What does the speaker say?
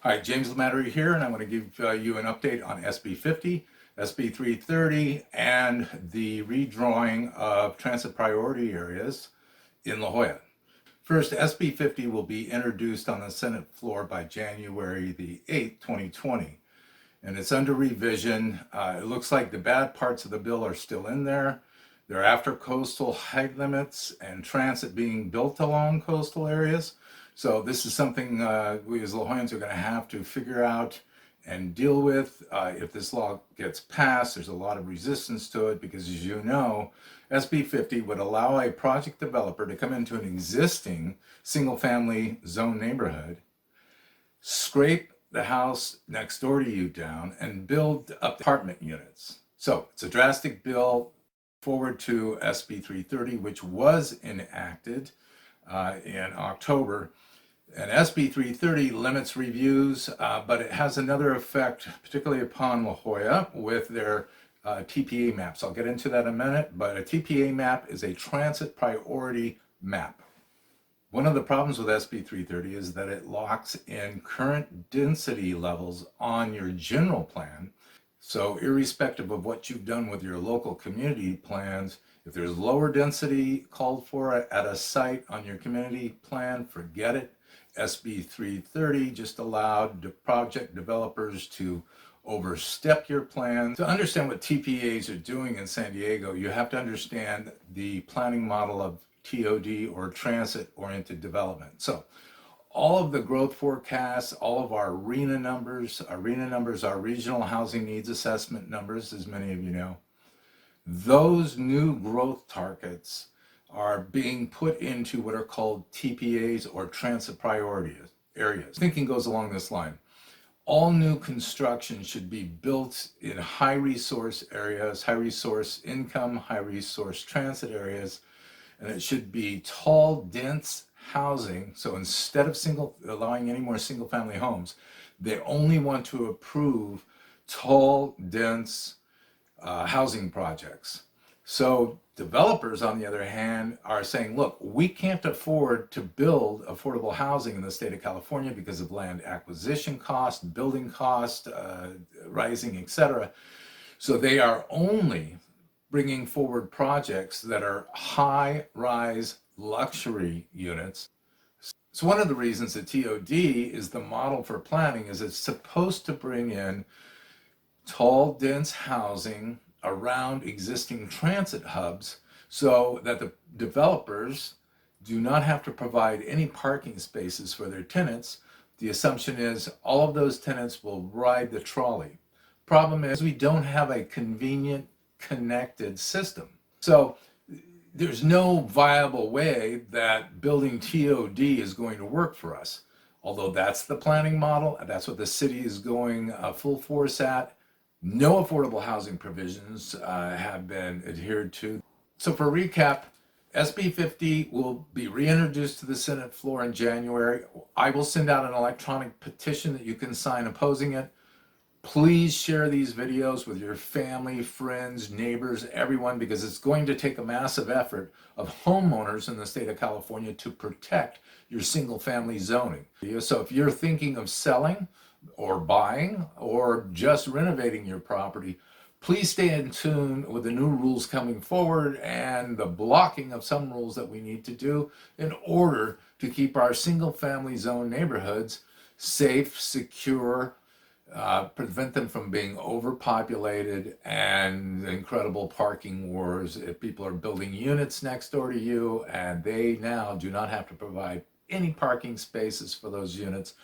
Hi, James Lamattery here, and I want to give you an update on SB 50, SB 330, and the redrawing of transit priority areas in La Jolla. First, SB 50 will be introduced on the Senate floor by January the 8th, 2020, and it's under revision. It looks like the bad parts of the bill are still in there. They're after coastal height limits and transit being built along coastal areas. So this is something we as La Jollans are going to have to figure out and deal with. If this law gets passed, there's a lot of resistance to it because, as you know, SB 50 would allow a project developer to come into an existing single-family zone neighborhood, scrape the house next door to you down, and build up apartment units. So it's a drastic bill. Forward to SB 330, which was enacted in October. And SB 330 limits reviews, but it has another effect, particularly upon La Jolla, with their TPA maps. I'll get into that in a minute, but a TPA map is a transit priority map. One of the problems with SB 330 is that it locks in current density levels on your general plan. So irrespective of what you've done with your local community plans, if there's lower density called for at a site on your community plan, forget it. SB 330 just allowed the project developers to overstep your plan. To understand what TPAs are doing in San Diego, you have to understand the planning model of TOD, or transit-oriented development. So all of the growth forecasts, all of our RHNA numbers are regional housing needs assessment numbers, as many of you know. Those new growth targets are being put into what are called TPAs, or transit priority areas. Thinking goes along this line. All new construction should be built in high resource areas, high resource income, high resource transit areas, and it should be tall, dense housing. So instead of allowing any more single family homes, they only want to approve tall, dense housing projects. So developers, on the other hand, are saying, look, we can't afford to build affordable housing in the state of California because of land acquisition cost, building cost, rising, etc. So they are only bringing forward projects that are high-rise luxury units. So one of the reasons that TOD is the model for planning is it's supposed to bring in tall, dense housing around existing transit hubs so that the developers do not have to provide any parking spaces for their tenants. The assumption is all of those tenants will ride the trolley. Problem is we don't have a convenient, connected system. So there's no viable way that building TOD is going to work for us. Although that's the planning model, that's what the city is going full force at. No affordable housing provisions have been adhered to. So for recap, SB 50 will be reintroduced to the Senate floor in January. I will send out an electronic petition that you can sign opposing it. Please share these videos with your family, friends, neighbors, everyone, because it's going to take a massive effort of homeowners in the state of California to protect your single family zoning. So if you're thinking of selling or buying or just renovating your property, please stay in tune with the new rules coming forward and the blocking of some rules that we need to do in order to keep our single family zone neighborhoods safe, secure, prevent them from being overpopulated and incredible parking wars. If people are building units next door to you and they now do not have to provide any parking spaces for those units,